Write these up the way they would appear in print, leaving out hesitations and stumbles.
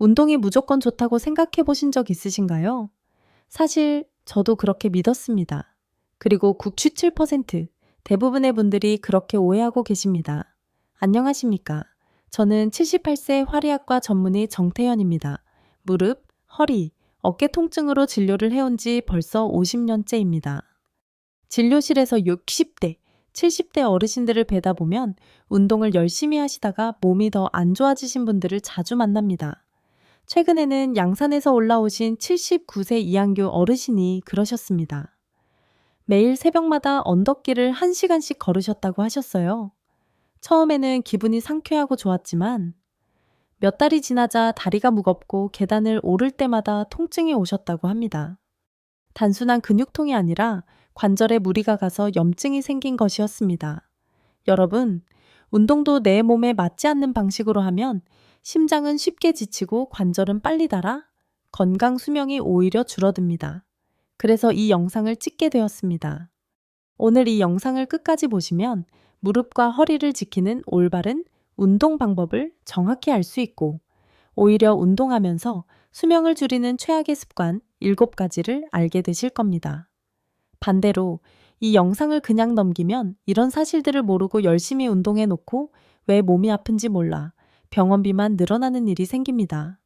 운동이 무조건 좋다고 생각해 보신 적 있으신가요? 사실 저도 그렇게 믿었습니다. 그리고 97% 대부분의 분들이 그렇게 오해하고 계십니다. 안녕하십니까? 저는 78세 화리학과 전문의 정태현입니다. 무릎, 허리, 어깨 통증으로 진료를 해온 지 벌써 50년째입니다. 진료실에서 60대, 70대 어르신들을 뵈다 보면 운동을 열심히 하시다가 몸이 더 안 좋아지신 분들을 자주 만납니다. 최근에는 양산에서 올라오신 79세 이한규 어르신이 그러셨습니다. 매일 새벽마다 언덕길을 1시간씩 걸으셨다고 하셨어요. 처음에는 기분이 상쾌하고 좋았지만 몇 달이 지나자 다리가 무겁고 계단을 오를 때마다 통증이 오셨다고 합니다. 단순한 근육통이 아니라 관절에 무리가 가서 염증이 생긴 것이었습니다. 여러분, 운동도 내 몸에 맞지 않는 방식으로 하면 심장은 쉽게 지치고 관절은 빨리 닳아 건강 수명이 오히려 줄어듭니다. 그래서 이 영상을 찍게 되었습니다. 오늘 이 영상을 끝까지 보시면 무릎과 허리를 지키는 올바른 운동 방법을 정확히 알 수 있고 오히려 운동하면서 수명을 줄이는 최악의 습관 7가지를 알게 되실 겁니다. 반대로 이 영상을 그냥 넘기면 이런 사실들을 모르고 열심히 운동해 놓고 왜 몸이 아픈지 몰라 병원비만 늘어나는 일이 생깁니다.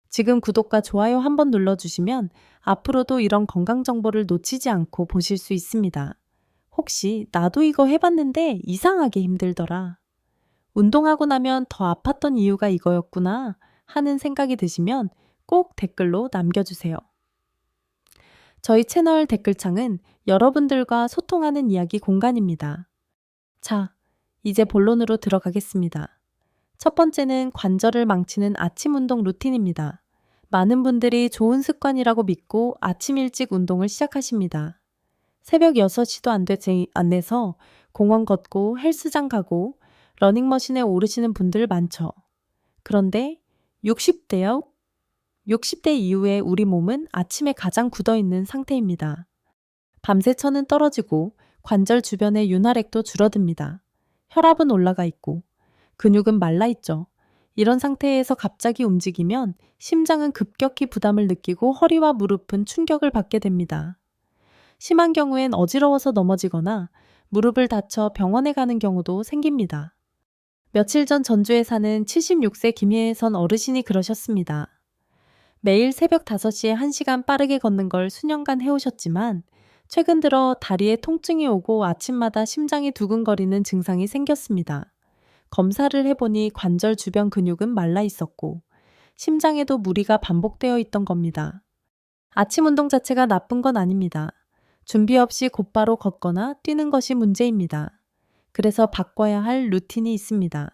지금 구독과 좋아요 한번 눌러주시면 앞으로도 이런 건강 정보를 놓치지 않고 보실 수 있습니다. 혹시 나도 이거 해봤는데 이상하게 힘들더라. 운동하고 나면 더 아팠던 이유가 이거였구나 하는 생각이 드시면 꼭 댓글로 남겨주세요. 저희 채널 댓글창은 여러분들과 소통하는 이야기 공간입니다. 자, 이제 본론으로 들어가겠습니다. 첫 번째는 관절을 망치는 아침 운동 루틴입니다. 많은 분들이 좋은 습관이라고 믿고 아침 일찍 운동을 시작하십니다. 새벽 6시도 안 돼서 공원 걷고 헬스장 가고 러닝머신에 오르시는 분들 많죠. 그런데 60대 이후에 우리 몸은 아침에 가장 굳어있는 상태입니다. 밤새 천은 떨어지고 관절 주변의 윤활액도 줄어듭니다. 혈압은 올라가 있고 근육은 말라 있죠. 이런 상태에서 갑자기 움직이면 심장은 급격히 부담을 느끼고 허리와 무릎은 충격을 받게 됩니다. 심한 경우엔 어지러워서 넘어지거나 무릎을 다쳐 병원에 가는 경우도 생깁니다. 며칠 전 전주에 사는 76세 김혜선 어르신이 그러셨습니다. 매일 새벽 5시에 1시간 빠르게 걷는 걸 수년간 해오셨지만 최근 들어 다리에 통증이 오고 아침마다 심장이 두근거리는 증상이 생겼습니다. 검사를 해보니 관절 주변 근육은 말라 있었고 심장에도 무리가 반복되어 있던 겁니다. 아침 운동 자체가 나쁜 건 아닙니다. 준비 없이 곧바로 걷거나 뛰는 것이 문제입니다. 그래서 바꿔야 할 루틴이 있습니다.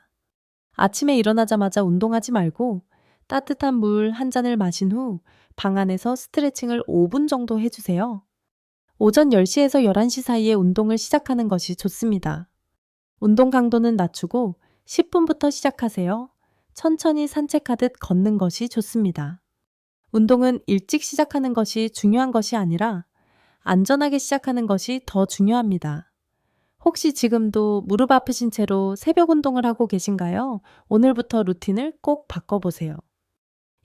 아침에 일어나자마자 운동하지 말고 따뜻한 물 한 잔을 마신 후 방 안에서 스트레칭을 5분 정도 해주세요. 오전 10시에서 11시 사이에 운동을 시작하는 것이 좋습니다. 운동 강도는 낮추고 10분부터 시작하세요. 천천히 산책하듯 걷는 것이 좋습니다. 운동은 일찍 시작하는 것이 중요한 것이 아니라 안전하게 시작하는 것이 더 중요합니다. 혹시 지금도 무릎 아프신 채로 새벽 운동을 하고 계신가요? 오늘부터 루틴을 꼭 바꿔보세요.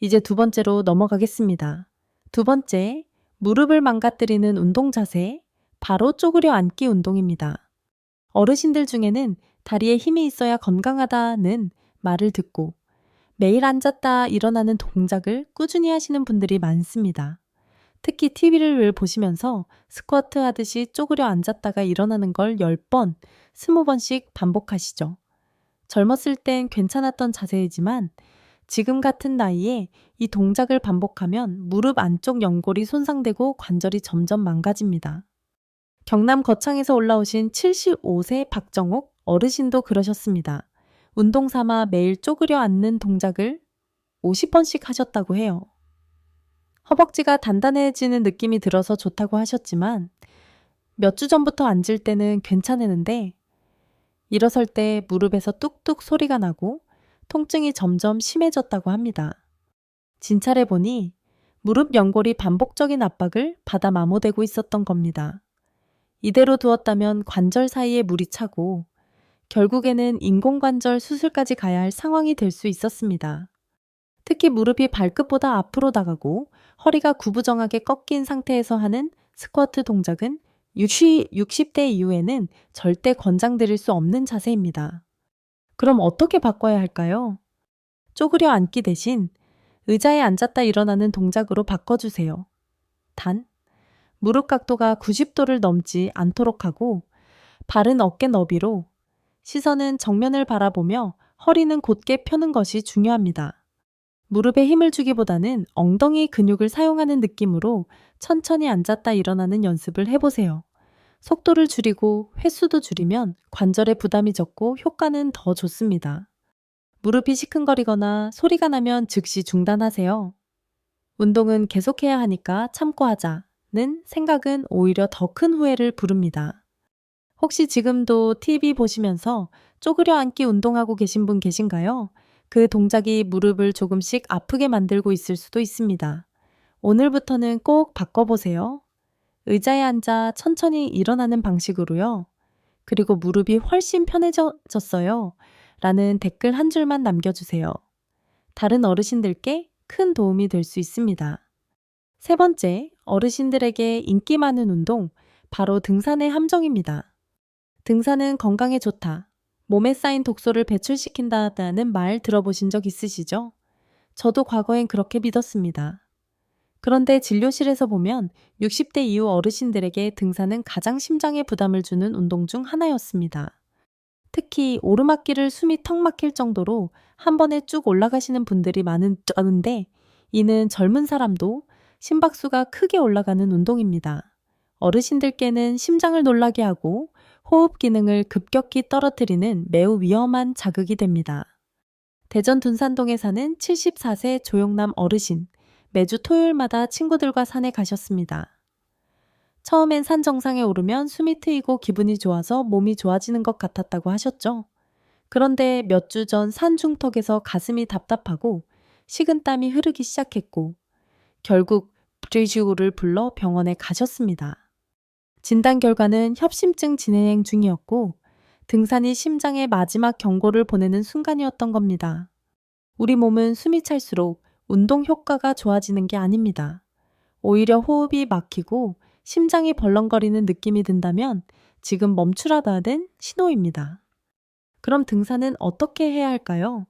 이제 두 번째로 넘어가겠습니다. 두 번째, 무릎을 망가뜨리는 운동 자세, 바로 쪼그려 앉기 운동입니다. 어르신들 중에는 다리에 힘이 있어야 건강하다는 말을 듣고 매일 앉았다 일어나는 동작을 꾸준히 하시는 분들이 많습니다. 특히 TV를 보시면서 스쿼트 하듯이 쪼그려 앉았다가 일어나는 걸 10번, 20번씩 반복하시죠. 젊었을 땐 괜찮았던 자세이지만 지금 같은 나이에 이 동작을 반복하면 무릎 안쪽 연골이 손상되고 관절이 점점 망가집니다. 경남 거창에서 올라오신 75세 박정옥 어르신도 그러셨습니다. 운동 삼아 매일 쪼그려 앉는 동작을 50번씩 하셨다고 해요. 허벅지가 단단해지는 느낌이 들어서 좋다고 하셨지만 몇 주 전부터 앉을 때는 괜찮았는데 일어설 때 무릎에서 뚝뚝 소리가 나고 통증이 점점 심해졌다고 합니다. 진찰해 보니 무릎 연골이 반복적인 압박을 받아 마모되고 있었던 겁니다. 이대로 두었다면 관절 사이에 물이 차고 결국에는 인공관절 수술까지 가야 할 상황이 될 수 있었습니다. 특히 무릎이 발끝보다 앞으로 나가고 허리가 구부정하게 꺾인 상태에서 하는 스쿼트 동작은 60대 이후에는 절대 권장드릴 수 없는 자세입니다. 그럼 어떻게 바꿔야 할까요? 쪼그려 앉기 대신 의자에 앉았다 일어나는 동작으로 바꿔주세요. 단, 무릎 각도가 90도를 넘지 않도록 하고 바른 어깨 너비로 시선은 정면을 바라보며 허리는 곧게 펴는 것이 중요합니다. 무릎에 힘을 주기보다는 엉덩이 근육을 사용하는 느낌으로 천천히 앉았다 일어나는 연습을 해보세요. 속도를 줄이고 횟수도 줄이면 관절에 부담이 적고 효과는 더 좋습니다. 무릎이 시큰거리거나 소리가 나면 즉시 중단하세요. 운동은 계속해야 하니까 참고 하자는 생각은 오히려 더 큰 후회를 부릅니다. 혹시 지금도 TV 보시면서 쪼그려 앉기 운동하고 계신 분 계신가요? 그 동작이 무릎을 조금씩 아프게 만들고 있을 수도 있습니다. 오늘부터는 꼭 바꿔보세요. 의자에 앉아 천천히 일어나는 방식으로요. 그리고 무릎이 훨씬 편해졌어요. 라는 댓글 한 줄만 남겨주세요. 다른 어르신들께 큰 도움이 될 수 있습니다. 세 번째, 어르신들에게 인기 많은 운동, 바로 등산의 함정입니다. 등산은 건강에 좋다. 몸에 쌓인 독소를 배출시킨다는 말 들어보신 적 있으시죠? 저도 과거엔 그렇게 믿었습니다. 그런데 진료실에서 보면 60대 이후 어르신들에게 등산은 가장 심장에 부담을 주는 운동 중 하나였습니다. 특히 오르막길을 숨이 턱 막힐 정도로 한 번에 쭉 올라가시는 분들이 많은데 이는 젊은 사람도 심박수가 크게 올라가는 운동입니다. 어르신들께는 심장을 놀라게 하고 호흡 기능을 급격히 떨어뜨리는 매우 위험한 자극이 됩니다. 대전 둔산동에 사는 74세 조용남 어르신, 매주 토요일마다 친구들과 산에 가셨습니다. 처음엔 산 정상에 오르면 숨이 트이고 기분이 좋아서 몸이 좋아지는 것 같았다고 하셨죠. 그런데 몇 주 전 산 중턱에서 가슴이 답답하고 식은땀이 흐르기 시작했고 결국 브리지우를 불러 병원에 가셨습니다. 진단 결과는 협심증 진행 중이었고 등산이 심장에 마지막 경고를 보내는 순간이었던 겁니다. 우리 몸은 숨이 찰수록 운동 효과가 좋아지는 게 아닙니다. 오히려 호흡이 막히고 심장이 벌렁거리는 느낌이 든다면 지금 멈추라다는 신호입니다. 그럼 등산은 어떻게 해야 할까요?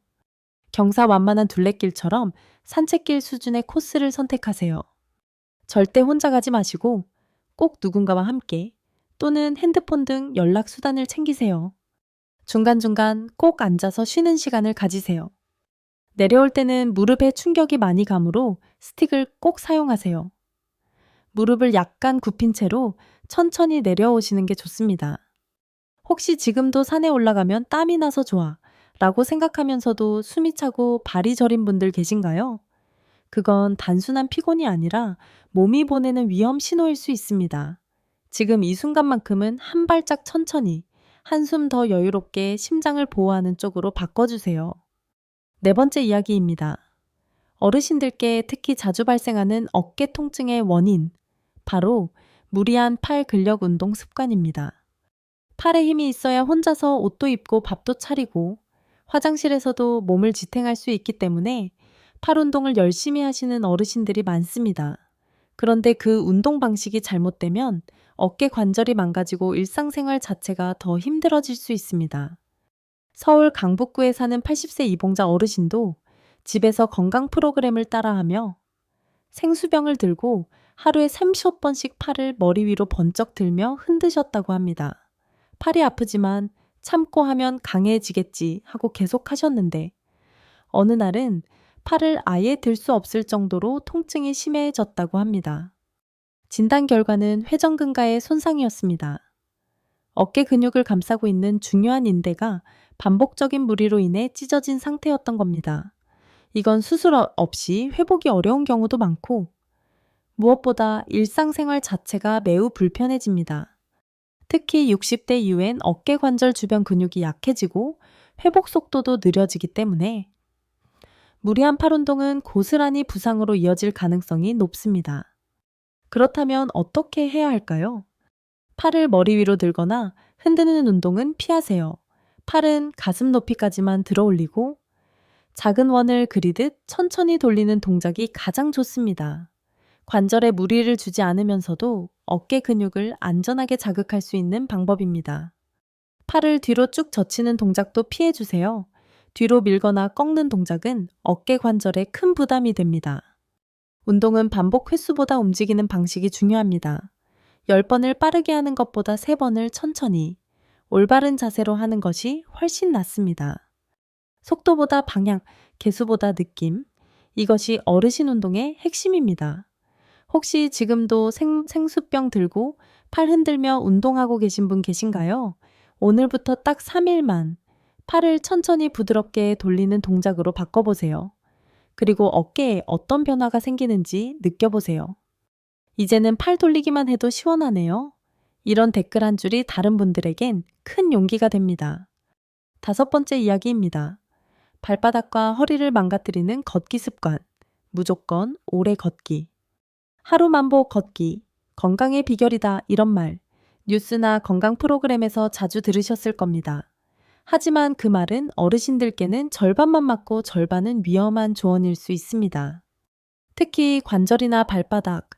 경사완만한 둘레길처럼 산책길 수준의 코스를 선택하세요. 절대 혼자 가지 마시고 꼭 누군가와 함께 또는 핸드폰 등 연락 수단을 챙기세요. 중간중간 꼭 앉아서 쉬는 시간을 가지세요. 내려올 때는 무릎에 충격이 많이 가므로 스틱을 꼭 사용하세요. 무릎을 약간 굽힌 채로 천천히 내려오시는 게 좋습니다. 혹시 지금도 산에 올라가면 땀이 나서 좋아 라고 생각하면서도 숨이 차고 발이 저린 분들 계신가요? 그건 단순한 피곤이 아니라 몸이 보내는 위험 신호일 수 있습니다. 지금 이 순간만큼은 한 발짝 천천히, 한숨 더 여유롭게 심장을 보호하는 쪽으로 바꿔주세요. 네 번째 이야기입니다. 어르신들께 특히 자주 발생하는 어깨 통증의 원인, 바로 무리한 팔 근력 운동 습관입니다. 팔에 힘이 있어야 혼자서 옷도 입고 밥도 차리고 화장실에서도 몸을 지탱할 수 있기 때문에 팔 운동을 열심히 하시는 어르신들이 많습니다. 그런데 그 운동 방식이 잘못되면 어깨 관절이 망가지고 일상생활 자체가 더 힘들어질 수 있습니다. 서울 강북구에 사는 80세 이봉자 어르신도 집에서 건강 프로그램을 따라하며 생수병을 들고 하루에 30번씩 팔을 머리 위로 번쩍 들며 흔드셨다고 합니다. 팔이 아프지만 참고 하면 강해지겠지 하고 계속 하셨는데 어느 날은 팔을 아예 들 수 없을 정도로 통증이 심해졌다고 합니다. 진단 결과는 회전근가의 손상이었습니다. 어깨 근육을 감싸고 있는 중요한 인대가 반복적인 무리로 인해 찢어진 상태였던 겁니다. 이건 수술 없이 회복이 어려운 경우도 많고 무엇보다 일상생활 자체가 매우 불편해집니다. 특히 60대 이후엔 어깨 관절 주변 근육이 약해지고 회복 속도도 느려지기 때문에 무리한 팔 운동은 고스란히 부상으로 이어질 가능성이 높습니다. 그렇다면 어떻게 해야 할까요? 팔을 머리 위로 들거나 흔드는 운동은 피하세요. 팔은 가슴 높이까지만 들어 올리고 작은 원을 그리듯 천천히 돌리는 동작이 가장 좋습니다. 관절에 무리를 주지 않으면서도 어깨 근육을 안전하게 자극할 수 있는 방법입니다. 팔을 뒤로 쭉 젖히는 동작도 피해주세요. 뒤로 밀거나 꺾는 동작은 어깨 관절에 큰 부담이 됩니다. 운동은 반복 횟수보다 움직이는 방식이 중요합니다. 10번을 빠르게 하는 것보다 3번을 천천히, 올바른 자세로 하는 것이 훨씬 낫습니다. 속도보다 방향, 개수보다 느낌, 이것이 어르신 운동의 핵심입니다. 혹시 지금도 생수병 들고 팔 흔들며 운동하고 계신 분 계신가요? 오늘부터 딱 3일만 팔을 천천히 부드럽게 돌리는 동작으로 바꿔보세요. 그리고 어깨에 어떤 변화가 생기는지 느껴보세요. 이제는 팔 돌리기만 해도 시원하네요. 이런 댓글 한 줄이 다른 분들에겐 큰 용기가 됩니다. 5번째 이야기입니다. 발바닥과 허리를 망가뜨리는 걷기 습관. 무조건 오래 걷기. 하루 만보 걷기. 건강의 비결이다 이런 말. 뉴스나 건강 프로그램에서 자주 들으셨을 겁니다. 하지만 그 말은 어르신들께는 절반만 맞고 절반은 위험한 조언일 수 있습니다. 특히 관절이나 발바닥,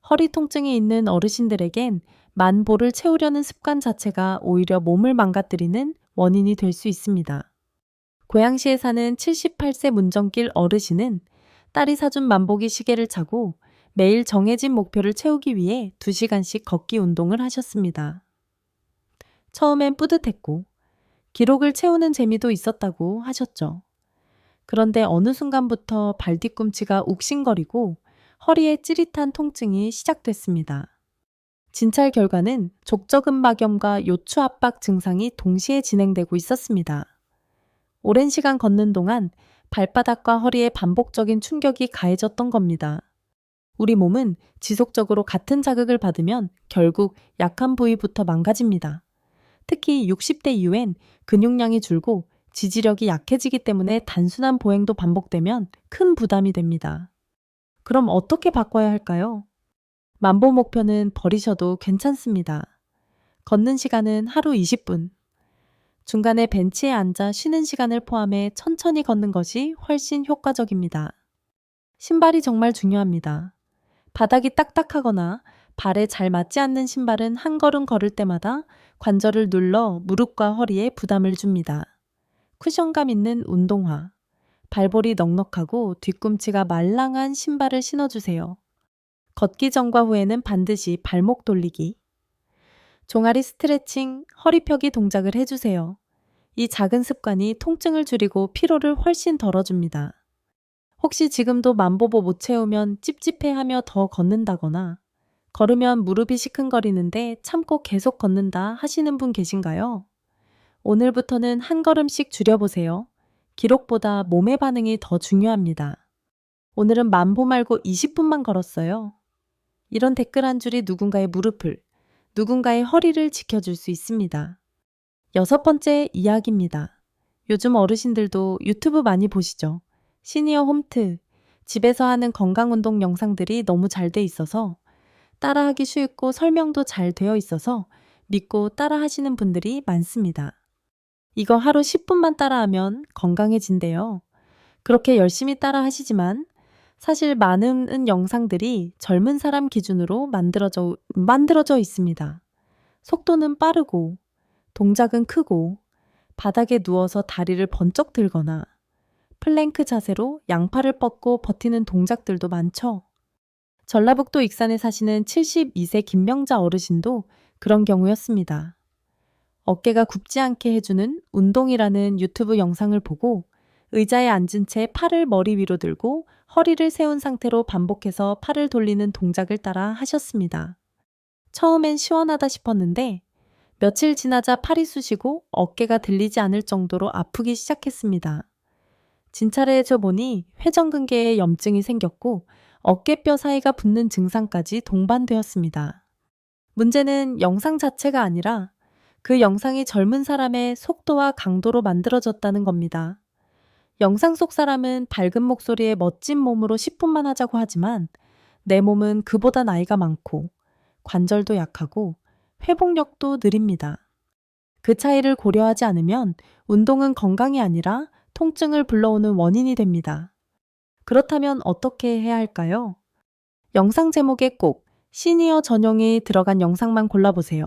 허리 통증이 있는 어르신들에겐 만보를 채우려는 습관 자체가 오히려 몸을 망가뜨리는 원인이 될 수 있습니다. 고양시에 사는 78세 문정길 어르신은 딸이 사준 만보기 시계를 차고 매일 정해진 목표를 채우기 위해 2시간씩 걷기 운동을 하셨습니다. 처음엔 뿌듯했고 기록을 채우는 재미도 있었다고 하셨죠. 그런데 어느 순간부터 발뒤꿈치가 욱신거리고 허리에 찌릿한 통증이 시작됐습니다. 진찰 결과는 족저근막염과 요추 압박 증상이 동시에 진행되고 있었습니다. 오랜 시간 걷는 동안 발바닥과 허리에 반복적인 충격이 가해졌던 겁니다. 우리 몸은 지속적으로 같은 자극을 받으면 결국 약한 부위부터 망가집니다. 특히 60대 이후엔 근육량이 줄고 지지력이 약해지기 때문에 단순한 보행도 반복되면 큰 부담이 됩니다. 그럼 어떻게 바꿔야 할까요? 만보 목표는 버리셔도 괜찮습니다. 걷는 시간은 하루 20분. 중간에 벤치에 앉아 쉬는 시간을 포함해 천천히 걷는 것이 훨씬 효과적입니다. 신발이 정말 중요합니다. 바닥이 딱딱하거나 발에 잘 맞지 않는 신발은 한 걸음 걸을 때마다 관절을 눌러 무릎과 허리에 부담을 줍니다. 쿠션감 있는 운동화, 발볼이 넉넉하고 뒤꿈치가 말랑한 신발을 신어주세요. 걷기 전과 후에는 반드시 발목 돌리기, 종아리 스트레칭, 허리 펴기 동작을 해주세요. 이 작은 습관이 통증을 줄이고 피로를 훨씬 덜어줍니다. 혹시 지금도 만보보 못 채우면 찝찝해하며 더 걷는다거나 걸으면 무릎이 시큰거리는데 참고 계속 걷는다 하시는 분 계신가요? 오늘부터는 한 걸음씩 줄여보세요. 기록보다 몸의 반응이 더 중요합니다. 오늘은 만보 말고 20분만 걸었어요. 이런 댓글 한 줄이 누군가의 무릎을, 누군가의 허리를 지켜줄 수 있습니다. 6번째 이야기입니다. 요즘 어르신들도 유튜브 많이 보시죠? 시니어 홈트, 집에서 하는 건강운동 영상들이 너무 잘 돼 있어서 따라하기 쉽고 설명도 잘 되어 있어서 믿고 따라하시는 분들이 많습니다. 이거 하루 10분만 따라하면 건강해진대요. 그렇게 열심히 따라하시지만 사실 많은 영상들이 젊은 사람 기준으로 만들어져 있습니다. 속도는 빠르고 동작은 크고 바닥에 누워서 다리를 번쩍 들거나 플랭크 자세로 양팔을 뻗고 버티는 동작들도 많죠. 전라북도 익산에 사시는 72세 김명자 어르신도 그런 경우였습니다. 어깨가 굽지 않게 해주는 운동이라는 유튜브 영상을 보고 의자에 앉은 채 팔을 머리 위로 들고 허리를 세운 상태로 반복해서 팔을 돌리는 동작을 따라 하셨습니다. 처음엔 시원하다 싶었는데 며칠 지나자 팔이 쑤시고 어깨가 들리지 않을 정도로 아프기 시작했습니다. 진찰을 해줘보니 회전근개에 염증이 생겼고 어깨뼈 사이가 붓는 증상까지 동반되었습니다. 문제는 영상 자체가 아니라 그 영상이 젊은 사람의 속도와 강도로 만들어졌다는 겁니다. 영상 속 사람은 밝은 목소리에 멋진 몸으로 10분만 하자고 하지만 내 몸은 그보다 나이가 많고 관절도 약하고 회복력도 느립니다. 그 차이를 고려하지 않으면 운동은 건강이 아니라 통증을 불러오는 원인이 됩니다. 그렇다면 어떻게 해야 할까요? 영상 제목에 꼭 시니어 전용이 들어간 영상만 골라보세요.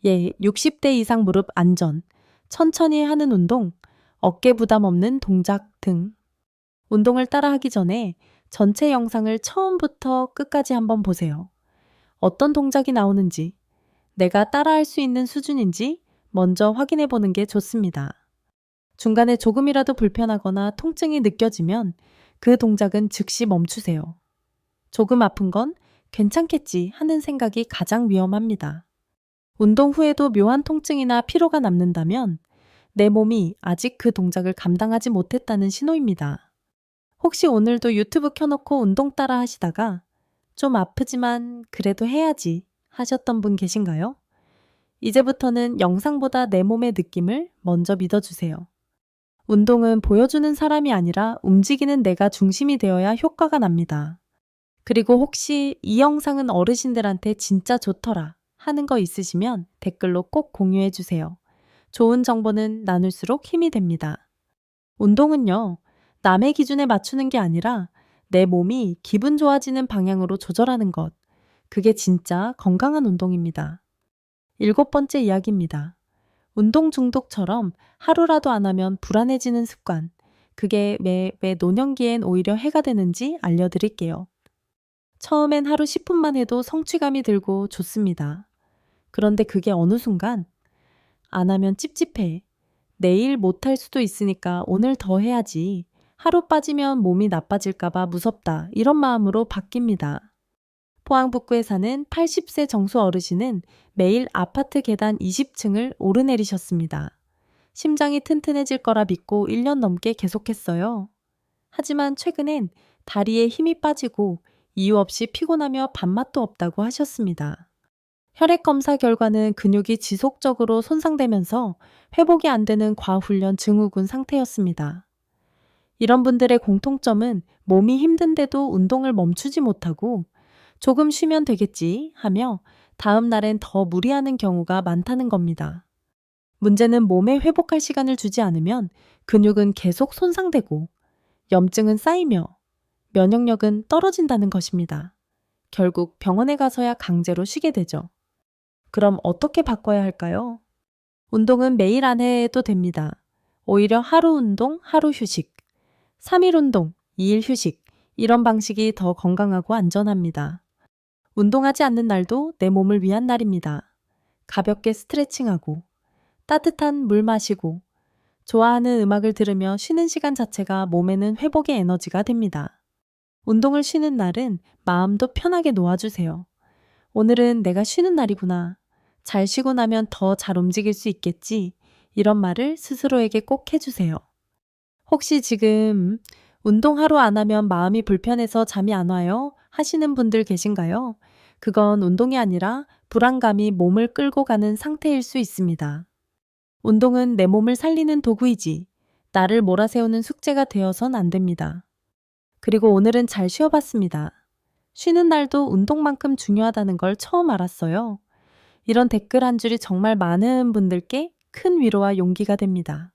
60대 이상 무릎 안전, 천천히 하는 운동, 어깨 부담 없는 동작 등. 운동을 따라 하기 전에 전체 영상을 처음부터 끝까지 한번 보세요. 어떤 동작이 나오는지, 내가 따라할 수 있는 수준인지 먼저 확인해 보는 게 좋습니다. 중간에 조금이라도 불편하거나 통증이 느껴지면 그 동작은 즉시 멈추세요. 조금 아픈 건 괜찮겠지 하는 생각이 가장 위험합니다. 운동 후에도 묘한 통증이나 피로가 남는다면 내 몸이 아직 그 동작을 감당하지 못했다는 신호입니다. 혹시 오늘도 유튜브 켜놓고 운동 따라 하시다가 좀 아프지만 그래도 해야지 하셨던 분 계신가요? 이제부터는 영상보다 내 몸의 느낌을 먼저 믿어주세요. 운동은 보여주는 사람이 아니라 움직이는 내가 중심이 되어야 효과가 납니다. 그리고 혹시 이 영상은 어르신들한테 진짜 좋더라 하는 거 있으시면 댓글로 꼭 공유해 주세요. 좋은 정보는 나눌수록 힘이 됩니다. 운동은요, 남의 기준에 맞추는 게 아니라 내 몸이 기분 좋아지는 방향으로 조절하는 것. 그게 진짜 건강한 운동입니다. 7번째 이야기입니다. 운동 중독처럼 하루라도 안 하면 불안해지는 습관. 그게 왜 노년기엔 오히려 해가 되는지 알려드릴게요. 처음엔 하루 10분만 해도 성취감이 들고 좋습니다. 그런데 그게 어느 순간 안 하면 찝찝해. 내일 못할 수도 있으니까 오늘 더 해야지. 하루 빠지면 몸이 나빠질까봐 무섭다. 이런 마음으로 바뀝니다. 포항북구에 사는 80세 정수 어르신은 매일 아파트 계단 20층을 오르내리셨습니다. 심장이 튼튼해질 거라 믿고 1년 넘게 계속했어요. 하지만 최근엔 다리에 힘이 빠지고 이유 없이 피곤하며 밥맛도 없다고 하셨습니다. 혈액 검사 결과는 근육이 지속적으로 손상되면서 회복이 안 되는 과훈련 증후군 상태였습니다. 이런 분들의 공통점은 몸이 힘든데도 운동을 멈추지 못하고 조금 쉬면 되겠지 하며 다음 날엔 더 무리하는 경우가 많다는 겁니다. 문제는 몸에 회복할 시간을 주지 않으면 근육은 계속 손상되고 염증은 쌓이며 면역력은 떨어진다는 것입니다. 결국 병원에 가서야 강제로 쉬게 되죠. 그럼 어떻게 바꿔야 할까요? 운동은 매일 안 해도 됩니다. 오히려 하루 운동, 하루 휴식, 3일 운동, 2일 휴식, 이런 방식이 더 건강하고 안전합니다. 운동하지 않는 날도 내 몸을 위한 날입니다. 가볍게 스트레칭하고, 따뜻한 물 마시고, 좋아하는 음악을 들으며 쉬는 시간 자체가 몸에는 회복의 에너지가 됩니다. 운동을 쉬는 날은 마음도 편하게 놓아주세요. 오늘은 내가 쉬는 날이구나. 잘 쉬고 나면 더 잘 움직일 수 있겠지. 이런 말을 스스로에게 꼭 해주세요. 혹시 지금 운동 하루 안 하면 마음이 불편해서 잠이 안 와요? 하시는 분들 계신가요? 그건 운동이 아니라 불안감이 몸을 끌고 가는 상태일 수 있습니다. 운동은 내 몸을 살리는 도구이지 나를 몰아세우는 숙제가 되어선 안 됩니다. 그리고 오늘은 잘 쉬어봤습니다. 쉬는 날도 운동만큼 중요하다는 걸 처음 알았어요. 이런 댓글 한 줄이 정말 많은 분들께 큰 위로와 용기가 됩니다.